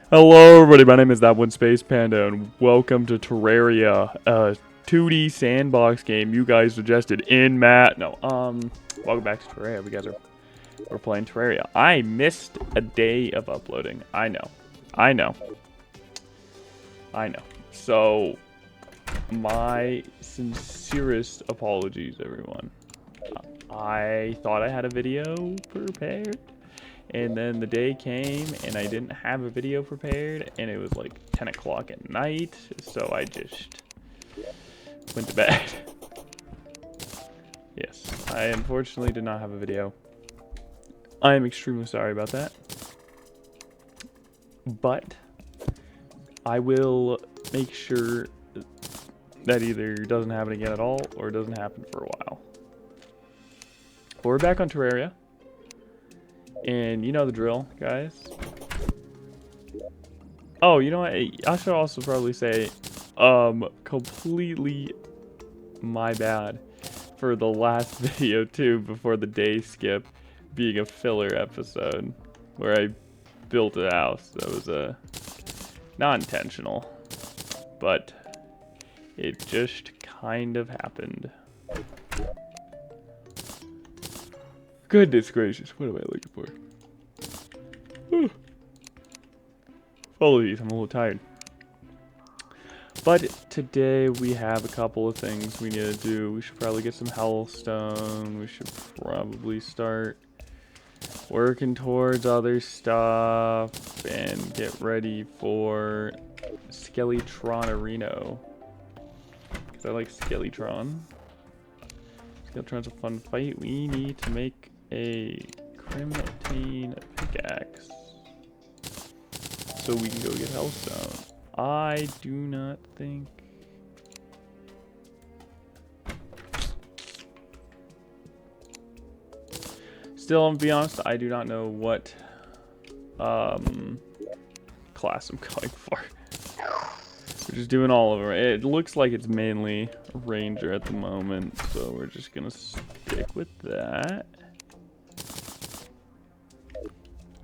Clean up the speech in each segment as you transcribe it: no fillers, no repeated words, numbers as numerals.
Hello everybody, my name is That One Space Panda, and welcome to Terraria, a 2D sandbox game you guys suggested in Matt. Welcome back to Terraria. We're playing Terraria. I missed a day of uploading. I know. So, my sincerest apologies, everyone. I thought I had a video prepared. And then the day came and I didn't have a video prepared and it was like 10 o'clock at night, so I just went to bed. Yes, I unfortunately did not have a video. I am extremely sorry about that. But I will make sure that either doesn't happen again at all or doesn't happen for a while. But we're back on Terraria. And you know the drill, guys. Oh, you know what? I should also probably say, completely my bad for the last video too, before the day skip being a filler episode where I built a house. That was not intentional, but it just kind of happened. Goodness gracious, what am I looking for? Apologies, I'm a little tired. But today we have a couple of things we need to do. We should probably get some hellstone. We should probably start working towards other stuff and get ready for Skeletron Areno. Because I like Skeletron. Skeletron's a fun fight. We need to make a Crimtine pickaxe so we can go get hellstone. I do not think still, to be honest, I do not know what class I'm going for. We're just doing all of them. It looks like it's mainly Ranger at the moment, so we're just gonna stick with that.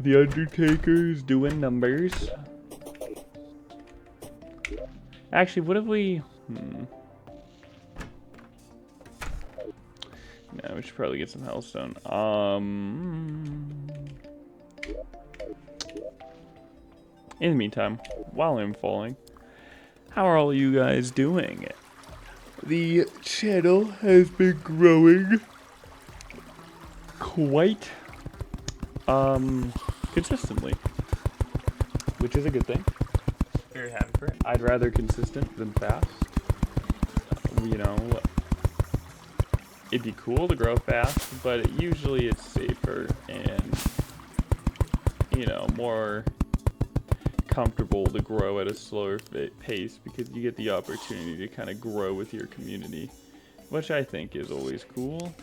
The Undertaker's doing numbers. Actually, what if we... No, we should probably get some hellstone. In the meantime, while I'm falling, how are all you guys doing? The channel has been growing quite consistently, which is a good thing. Very happy for it. I'd rather consistent than fast. You know, it'd be cool to grow fast, but usually it's safer and, you know, more comfortable to grow at a slower pace because you get the opportunity to kind of grow with your community, which I think is always cool.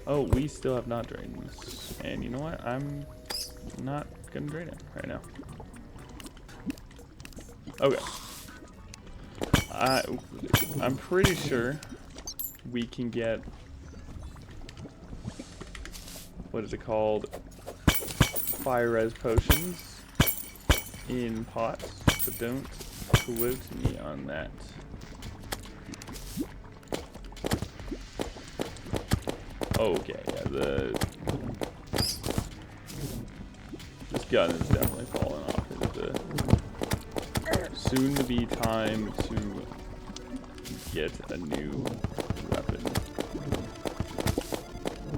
Oh, we still have not drained this. And you know what? I'm not gonna drain it right now. Okay. I'm pretty sure we can get, what is it called? Fire res potions in pots, but don't quote me on that. Okay, yeah, this gun is definitely falling off. It's soon to be time to get a new weapon.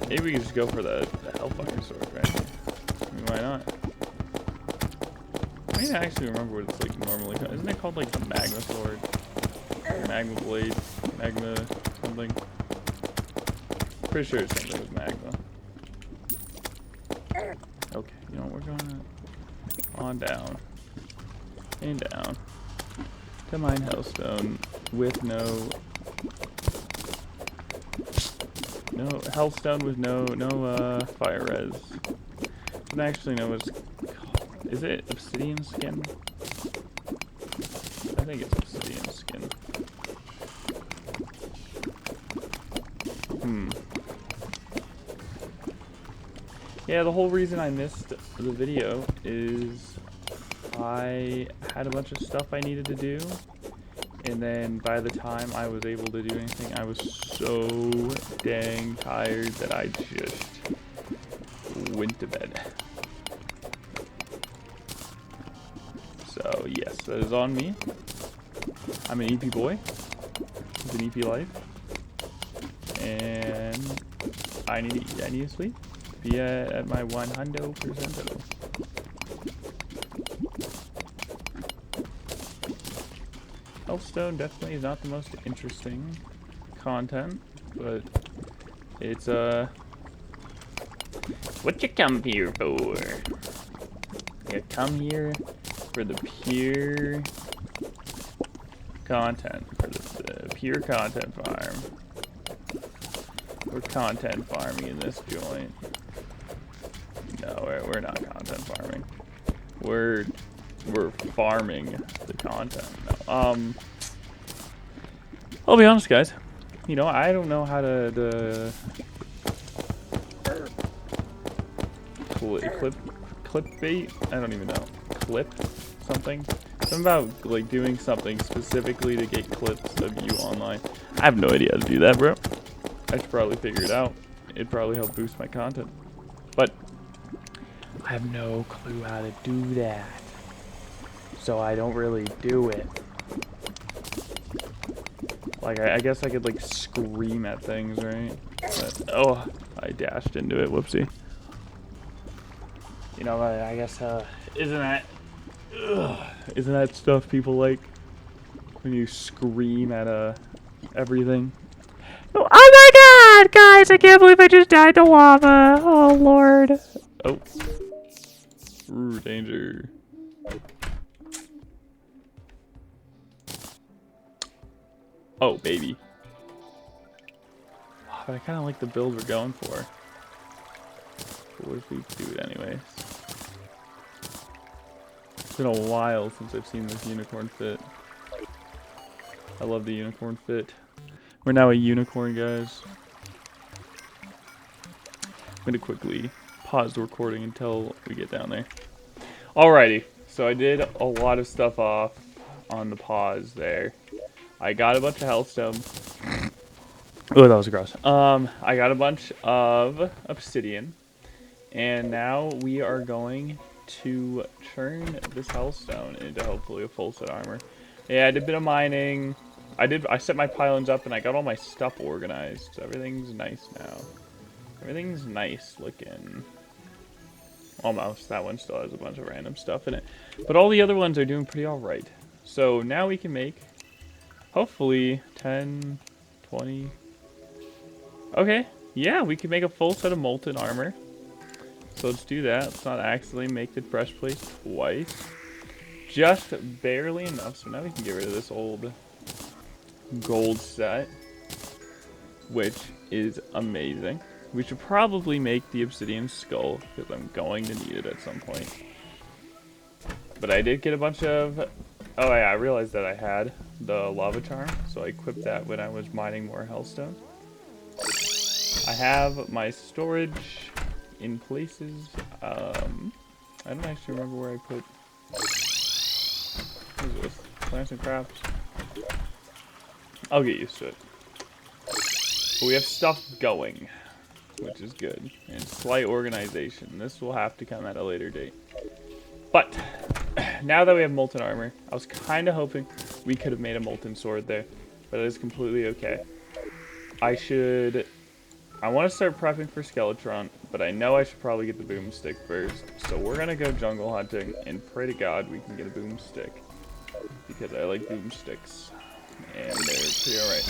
Maybe we can just go for the Hellfire sword, right? I mean, why not? I need to actually remember what it's like normally. Isn't it called like the Magma sword? Magma blade? Magma something? Pretty sure it's something with magma. Okay, you know, we're going on down and down to mine hellstone with no hellstone with no fire res. I don't actually know what's called. Is it obsidian skin? I think it's obsidian skin. Yeah, the whole reason I missed the video is I had a bunch of stuff I needed to do, and then by the time I was able to do anything, I was so dang tired that I just went to bed. So yes, that is on me. I'm an EP boy. It's an EP life. And I need to eat, I need to sleep. Be at my 100%. Healthstone definitely is not the most interesting content, but it's what you come here for? You come here for the pure content, for the pure content farm. We're content farming in this joint. No, we're not content farming. We're farming the content. No. I'll be honest, guys. You know, I don't know how to clickbait. I don't even know. Clip something. Something about like doing something specifically to get clips of you online. I have no idea how to do that, bro. I should probably figure it out. It'd probably help boost my content. But I have no clue how to do that. So I don't really do it. Like, I guess I could, like, scream at things, right? But, oh, I dashed into it. Whoopsie. You know, I guess, isn't that stuff people like? When you scream at, everything? Oh my god, guys, I can't believe I just died to lava. Oh, Lord. Oh. Ooh, danger. Oh, baby. But I kind of like the build we're going for. But what if we do it anyways? It's been a while since I've seen this unicorn fit. I love the unicorn fit. We're now a unicorn, guys. I'm gonna quickly pause the recording until we get down there. Alrighty, so I did a lot of stuff off on the pause there. I got a bunch of healthstone. Oh, that was gross. I got a bunch of obsidian, and now we are going to turn this healthstone into hopefully a full set armor. Yeah, I did a bit of mining. I set my pylons up and I got all my stuff organized. So everything's nice now. Everything's nice looking. Almost. That one still has a bunch of random stuff in it. But all the other ones are doing pretty alright. So now we can make, hopefully, 10, 20. Okay. Yeah, we can make a full set of molten armor. So let's do that. Let's not accidentally make the breastplate twice. Just barely enough. So now we can get rid of this old gold set, which is amazing. We should probably make the obsidian skull, because I'm going to need it at some point. But I did get a bunch of... Oh yeah, I realized that I had the lava charm, so I equipped that when I was mining more hellstone. I have my storage in places. I don't actually remember where I put... What is this? Plants and crafts. I'll get used to it. But we have stuff going, which is good. And slight organization. This will have to come at a later date. But, now that we have molten armor, I was kind of hoping we could have made a molten sword there. But it is completely okay. I want to start prepping for Skeletron, but I know I should probably get the boomstick first. So we're going to go jungle hunting and pray to God we can get a boomstick. Because I like boomsticks. And they're pretty alright.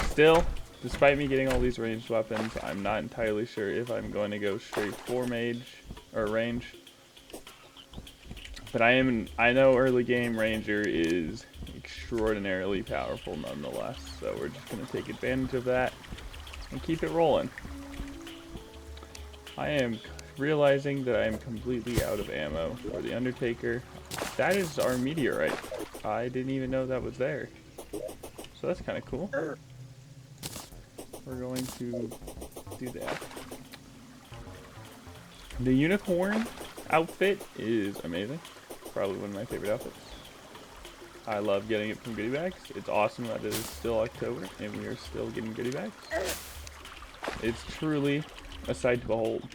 Still, despite me getting all these ranged weapons, I'm not entirely sure if I'm going to go straight for mage or range. But I know early game ranger is extraordinarily powerful nonetheless. So we're just going to take advantage of that and keep it rolling. I am realizing that I am completely out of ammo for the Undertaker. That is our meteorite. I didn't even know that was there. So that's kind of cool. We're going to do that. The unicorn outfit is amazing. Probably one of my favorite outfits. I love getting it from goodie bags. It's awesome that it is still October and we are still getting goodie bags. It's truly a sight to behold.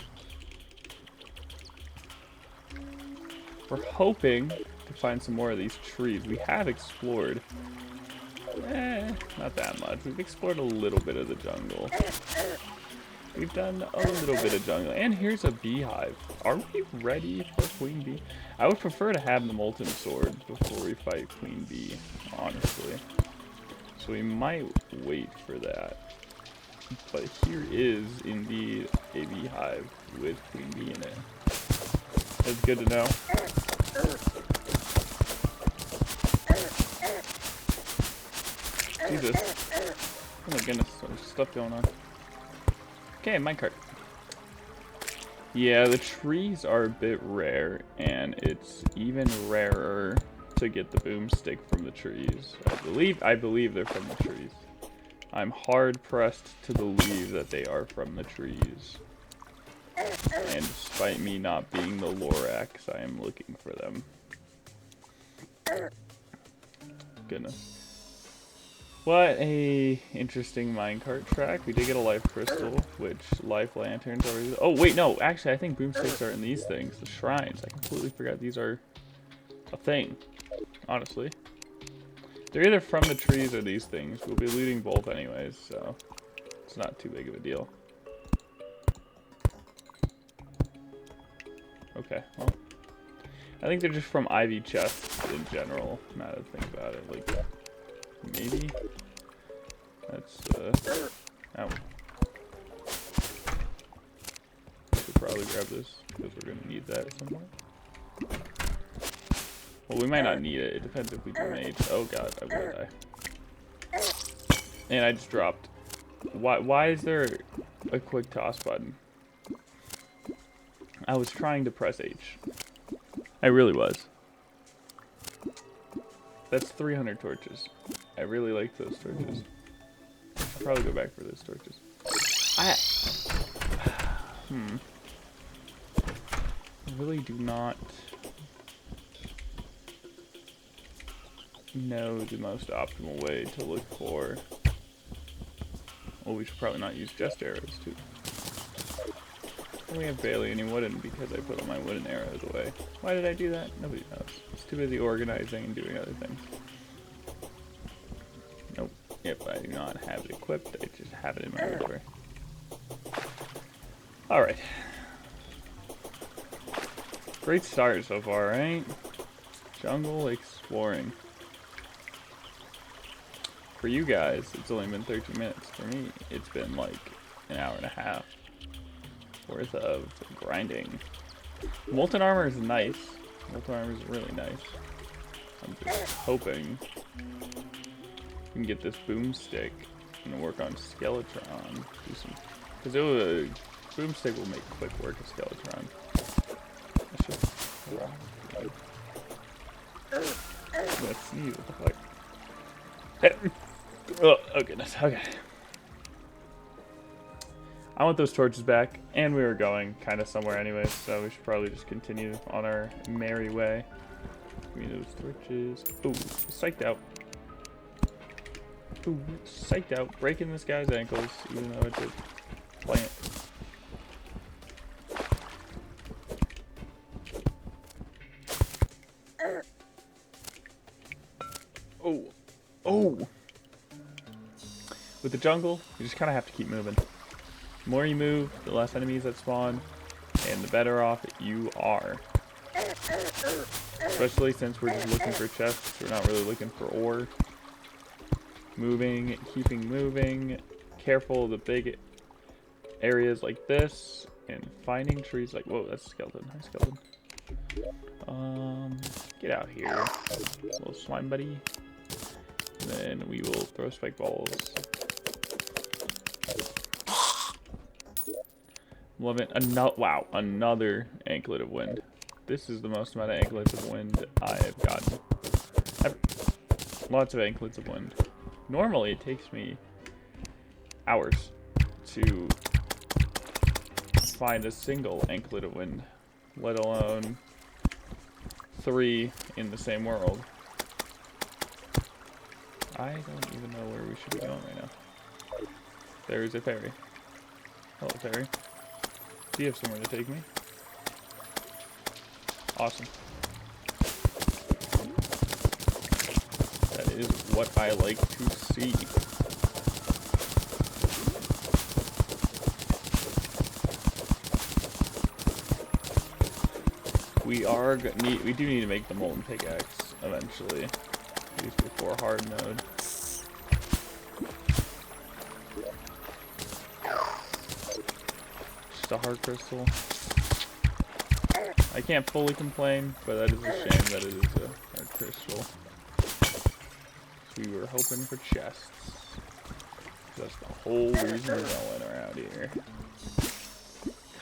We're hoping to find some more of these trees. We have explored. Not that much. We've explored a little bit of the jungle. We've done a little bit of jungle. And here's a beehive. Are we ready for Queen Bee? I would prefer to have the molten sword before we fight Queen Bee, honestly. So we might wait for that. But here is indeed a beehive with Queen Bee in it. That's good to know. Jesus. Oh my goodness, there's stuff going on. Okay, minecart. Yeah, the trees are a bit rare, and it's even rarer to get the boomstick from the trees. I believe they're from the trees. I'm hard pressed to believe that they are from the trees. And despite me not being the Lorax, I am looking for them. Goodness. What a interesting minecart track. We did get a life crystal, which life lanterns are... Oh, wait, no. Actually, I think boomsticks are in these things. The shrines. I completely forgot these are a thing, honestly. They're either from the trees or these things. We'll be looting both anyways, so it's not too big of a deal. Okay, well, I think they're just from ivy chests in general, now that I think about it. Like, maybe? That's, ow. We should probably grab this, because we're going to need that at some point. Well, we might not need it. It depends if we do mage. Oh god, I'm gonna die. And I just dropped. Why is there a quick toss button? I was trying to press H. I really was. That's 300 torches. I really like those torches. I'll probably go back for those torches. I really do not know the most optimal way to look for... Well, we should probably not use just arrows, too. And we have barely any wooden because I put all my wooden arrows away. Why did I do that? Nobody knows. I was too busy organizing and doing other things. Nope. Yep, I do not have it equipped. I just have it in my inventory. Alright. Great start so far, right? Jungle exploring. For you guys, it's only been 13 minutes. For me, it's been like an hour and a half worth of grinding. Molten armor is nice. Molten armor is really nice. I'm just hoping we can get this boomstick and work on Skeletron. Do some, because boomstick will make quick work of Skeletron. I'm gonna sneeze. What the fuck? Oh goodness. Okay. I want those torches back, and we were going kind of somewhere anyways, so we should probably just continue on our merry way. Give me those torches. Ooh, psyched out. Ooh, psyched out. Breaking this guy's ankles, even though it's a plant. Oh. Oh! With the jungle, you just kind of have to keep moving. The more you move, the less enemies that spawn, and the better off you are. Especially since we're just looking for chests, we're not really looking for ore. Moving, keeping moving, careful of the big areas like this, and finding trees like, whoa, that's a skeleton. Hi, skeleton. Get out here, little slime buddy. And then we will throw spike balls. Love it. Wow, another anklet of wind. This is the most amount of anklets of wind I have gotten. Lots of anklets of wind. Normally it takes me hours to find a single anklet of wind, let alone 3 in the same world. I don't even know where we should be going right now. There's a ferry. Hello, ferry. Do you have somewhere to take me? Awesome. That is what I like to see. We do need to make the molten pickaxe eventually, at least before hard mode. Just a hard crystal. I can't fully complain, but that is a shame that it is a hard crystal. We were hoping for chests. That's the whole reason we're going around here.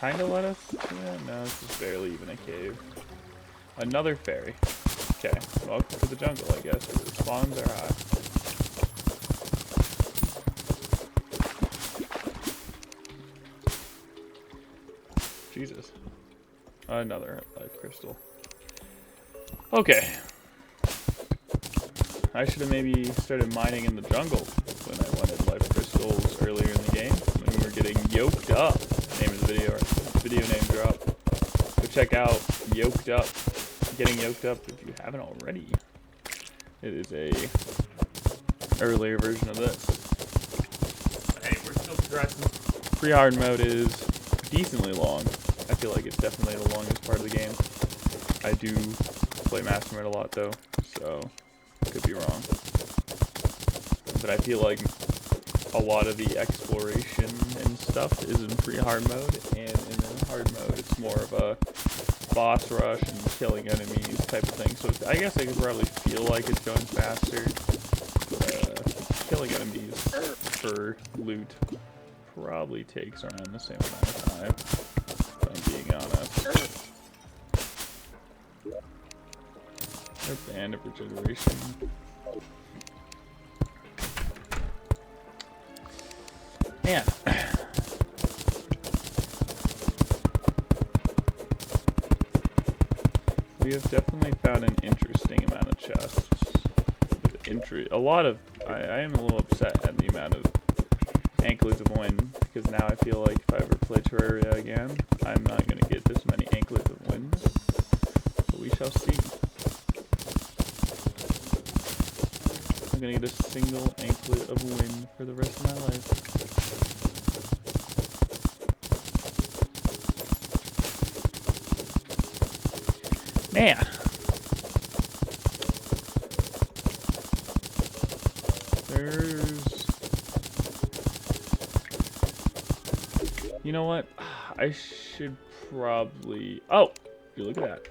Kinda let us? Yeah, no, it's just barely even a cave. Another ferry. Okay, welcome to the jungle, I guess, where the spawns are high. Jesus. Another life crystal. Okay. I should have maybe started mining in the jungle when I wanted life crystals earlier in the game, when we were getting yoked up. Name of the video name drop. Go check out Yoked Up. Getting yoked up if you haven't already. It is a earlier version of this. Hey, we're still progressing. Pre-hard mode is decently long. I feel like it's definitely the longest part of the game. I do play master mode a lot though, so could be wrong. But I feel like a lot of the exploration and stuff is in pre-hard mode, and in the hard mode it's more of a boss rush and killing enemies type of thing. So I guess I could probably feel like it's going faster. Killing enemies for loot probably takes around the same amount of time, if I'm being honest. Their band of regeneration. Man. We have definitely found an interesting amount of chests. A lot of... I am a little upset at the amount of anklets of wind, because now I feel like if I ever play Terraria again, I'm not going to get this many anklets of wind. But we shall see. I'm going to get a single anklet of wind for the rest of my life. Man. You know what? I should probably... Oh! Look at that.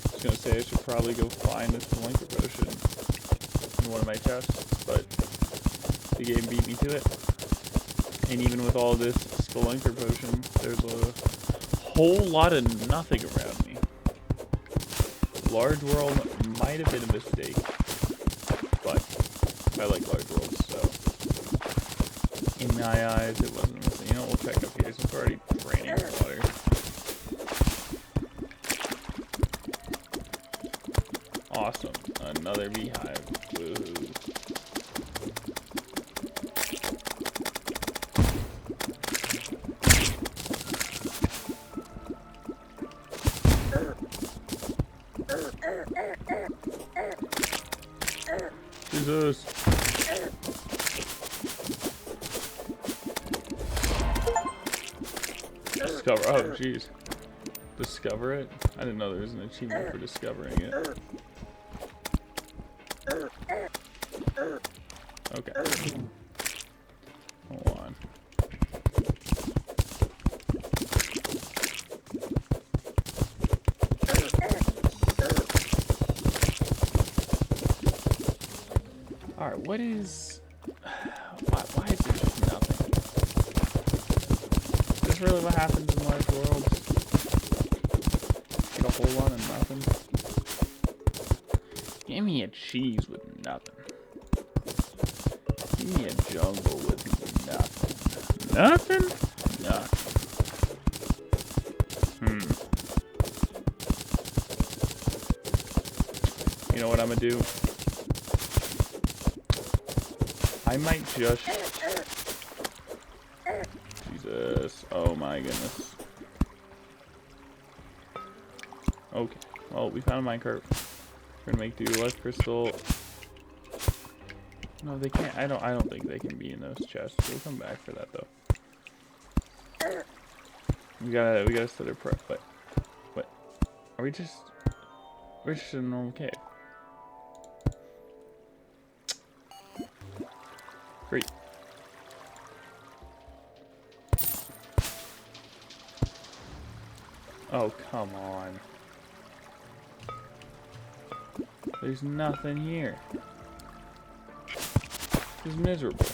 I was gonna say I should probably go find this Blinker potion in one of my chests, but the game beat me to it. And even with all this Spelunker potion, there's a whole lot of nothing around me. Large world might have been a mistake, but I like large worlds, so in my eyes it wasn't a mistake. You know, we'll check up here since we're already draining our water. Awesome, another beehive. Woohoo. Jesus. Discover. Oh, jeez. Discover it? I didn't know there was an achievement for discovering it. Okay. Hold on. Alright, what is... Why is there just nothing? Is this really what happens in large worlds? Get a whole lot of nothing? Give me a cheese with nothing. Give me a jungle with nothing. Nothing? Nah. You know what I'm gonna do? I might just... Jesus. Oh my goodness. Okay. Well, we found a minecart. We're gonna make do life crystal. No, they can't. I don't think they can be in those chests. We'll come back for that though. We gotta set a prep. But are we just? We're just in a normal cave. Great. Oh, come on. There's nothing here. This is miserable.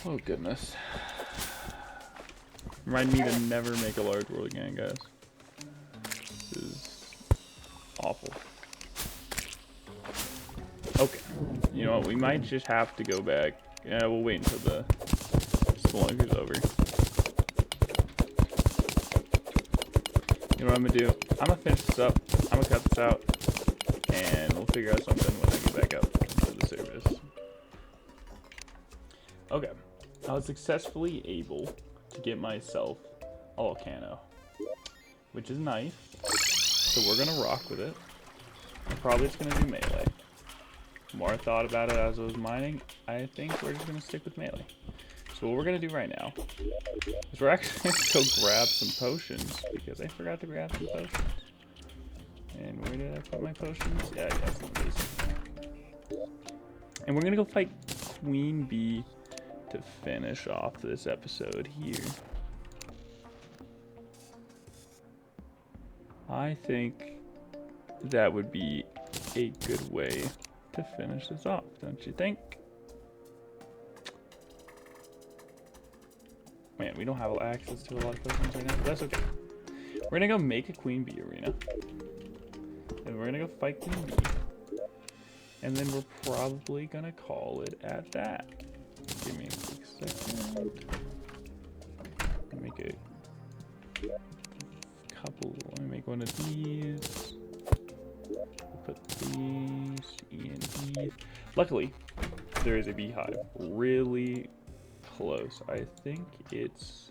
Oh goodness. Remind me to never make a large world again, guys. This is awful. Okay. You know what? We might just have to go back. Yeah, we'll wait until the spelunker's over. You know what I'm gonna do? I'm gonna finish this up. I'm gonna cut this out. And we'll figure out something when I get back up to the service. Okay. I was successfully able to get myself a volcano, which is nice. So we're gonna rock with it. I'm probably just gonna do melee. The more I thought about it as I was mining, I think we're just gonna stick with melee. So what we're gonna do right now is we're actually gonna go grab some potions because I forgot to grab some potions. And where did I put my potions? Yeah, I got some of these. And we're gonna go fight Queen Bee to finish off this episode here. I think that would be a good way to finish this off, don't you think? Man, we don't have access to a lot of potions right now, but that's okay. We're gonna go make a Queen Bee arena. And we're gonna go fight Queen Bee. And then we're probably gonna call it at that. Give me a quick second. Make a couple. Let me make one of these. Put these in these. Luckily, there is a beehive really close. I think it's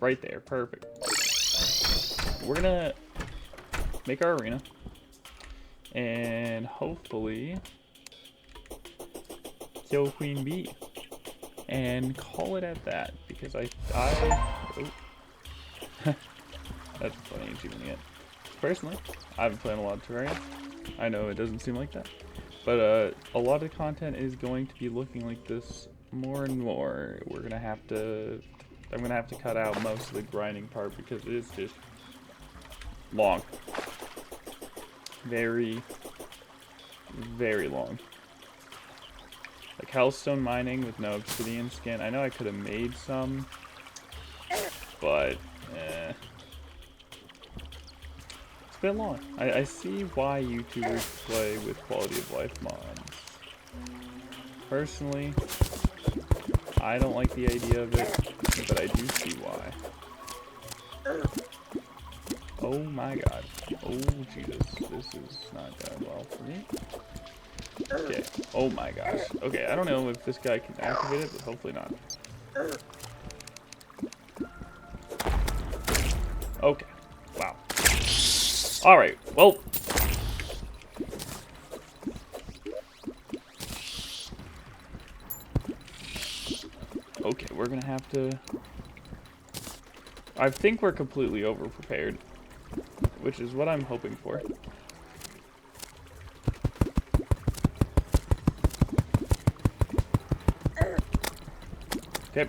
right there. Perfect. We're gonna make our arena. And hopefully kill Queen Bee. And call it at that, because oh. That's funny achievement again. Personally, I haven't played a lot of Terraria. I know it doesn't seem like that, but a lot of the content is going to be looking like this more and more. I'm gonna have to cut out most of the grinding part because it is just long, very, very long. Like hellstone mining with no obsidian skin. I know I could have made some, but it's a bit long. I see why YouTubers play with quality of life mods. Personally, I don't like the idea of it, but I do see why. Oh my god. Oh Jesus, this is not going well for me. Okay. Oh my gosh. Okay, I don't know if this guy can activate it, but hopefully not. Okay. Wow. Alright, well. Okay, we're gonna have to... I think we're completely over-prepared, which is what I'm hoping for. Okay.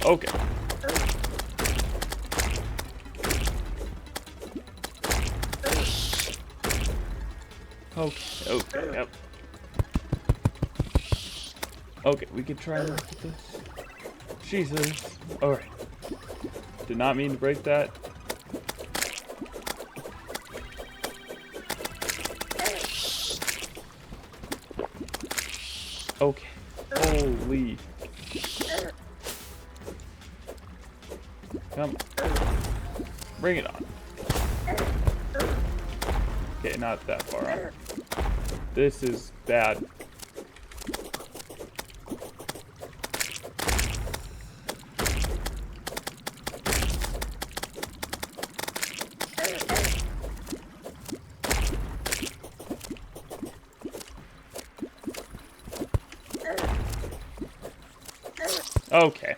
Okay. Okay, okay, yep. Okay, we could try to look at this. Jesus. Alright. Did not mean to break that. Okay. Holy. Come on. Bring it on. Okay, not that far on. This is bad. Okay.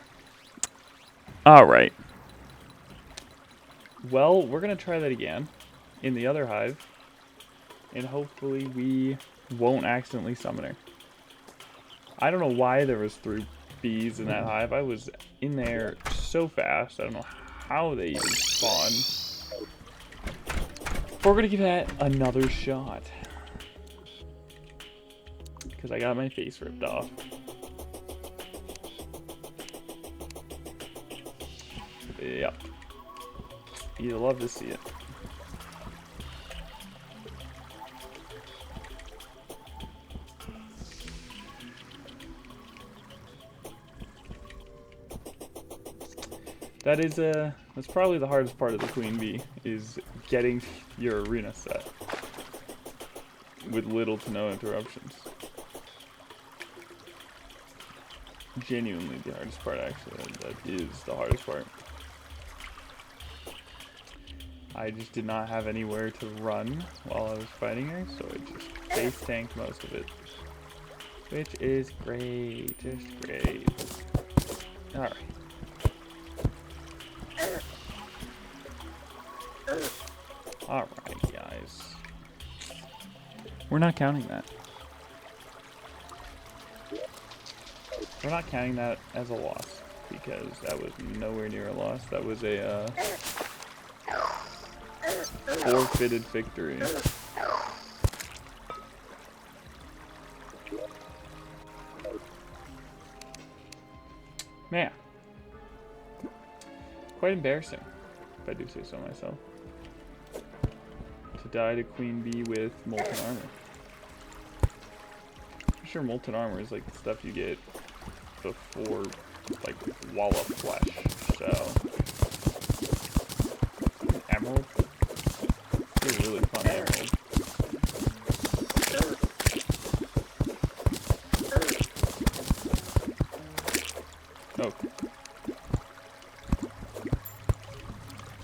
Alright. Well, we're going to try that again in the other hive. And hopefully we won't accidentally summon her. I don't know why there was 3 bees in that hive. I was in there so fast. I don't know how they even spawned. But we're going to give that another shot. Because I got my face ripped off. Yep. You'd love to see it. That's probably the hardest part of the queen bee, is getting your arena set with little to no interruptions. Genuinely the hardest part, actually. That is the hardest part. I just did not have anywhere to run while I was fighting her, so I just face tanked most of it. Which is great, just great. Alright. Alright, guys. We're not counting that. We're not counting that as a loss, because that was nowhere near a loss. That was a forfeited victory. Man. Quite embarrassing, if I do say so myself. To die to Queen Bee with Molten Armor. I'm sure Molten Armor is like the stuff you get before, like, Wall of Flesh, so... Emerald? It's a really fun emerald. Okay.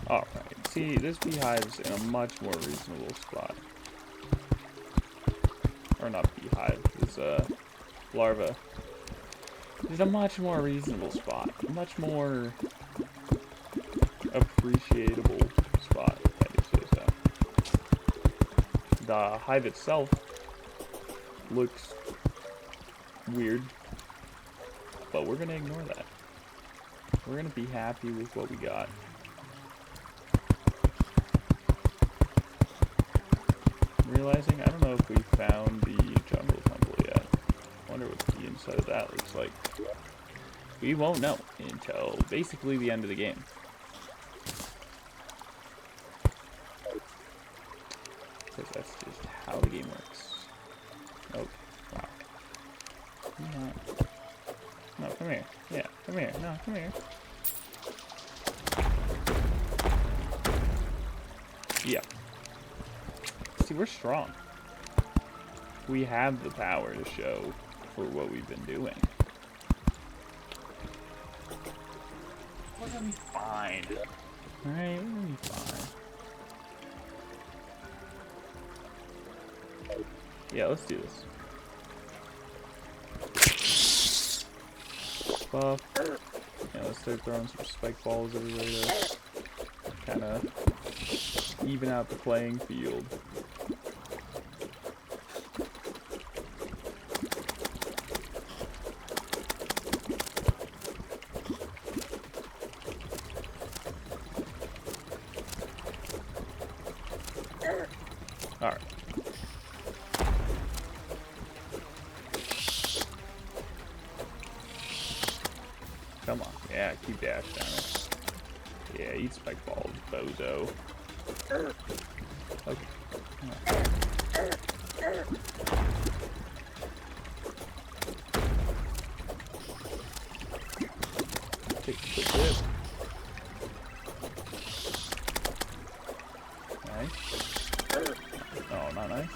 Alright, see, this beehive's in a much more reasonable spot. Or not beehive, this larva. It's a much more reasonable spot. A much more appreciable spot, if I do say so. The hive itself looks weird, but we're gonna ignore that. We're gonna be happy with what we got. Realizing, I don't know if we found the jungle temple yet. I wonder what the inside of that looks like. We won't know until basically the end of the game. Because that's just how the game works. Oh, wow. No, come here. Yeah, come here. No, come here. Yeah. See, we're strong. We have the power to show for what we've been doing. We're gonna be fine. Alright, we're gonna be fine. Yeah, let's do this. Buff. Yeah, let's start throwing some spike balls everywhere to kind of even out the playing field. Alright. Come on. Yeah, keep dash down it. Yeah, eat spike balls, bozo. Okay. Take the quick dip. Nice. Oh, not nice.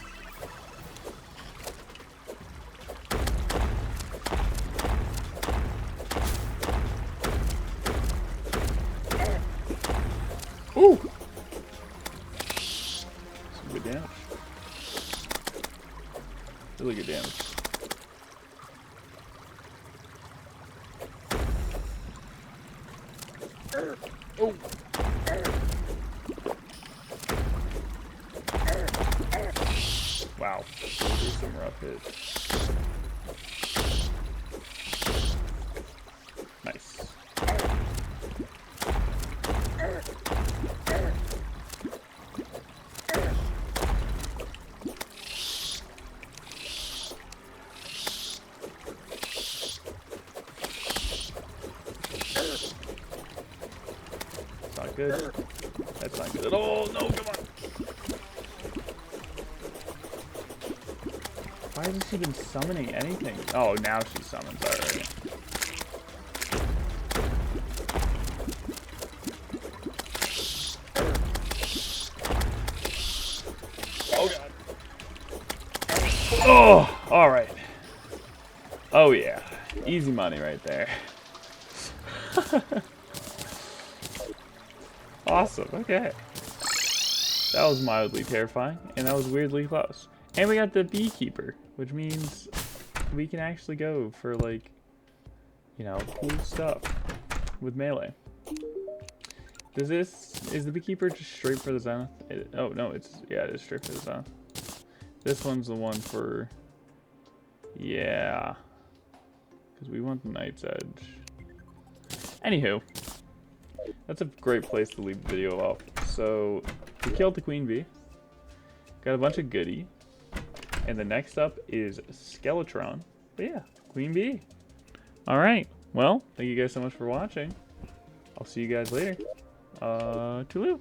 Ooh! Some good damage. Really good damage. Oh! Wow. Those are some rough hits. Nice. Not good. That's not good at all. No, come on. Why hasn't she been summoning anything? Oh, now she summons. Alright. Oh, God. Oh, alright. Oh, yeah. Easy money right there. Awesome, okay. That was mildly terrifying, and that was weirdly close. And we got the beekeeper, which means we can actually go for, like, you know, cool stuff with melee. Is the beekeeper just straight for the zenith? Oh, no, it is straight for the zenith. This one's the one for, yeah, because we want the Knight's Edge. Anywho, that's a great place to leave the video off. So, we killed the queen bee, got a bunch of goodie, and the next up is Skeletron. But yeah, queen bee. Alright, well, thank you guys so much for watching. I'll see you guys later. Toodaloo.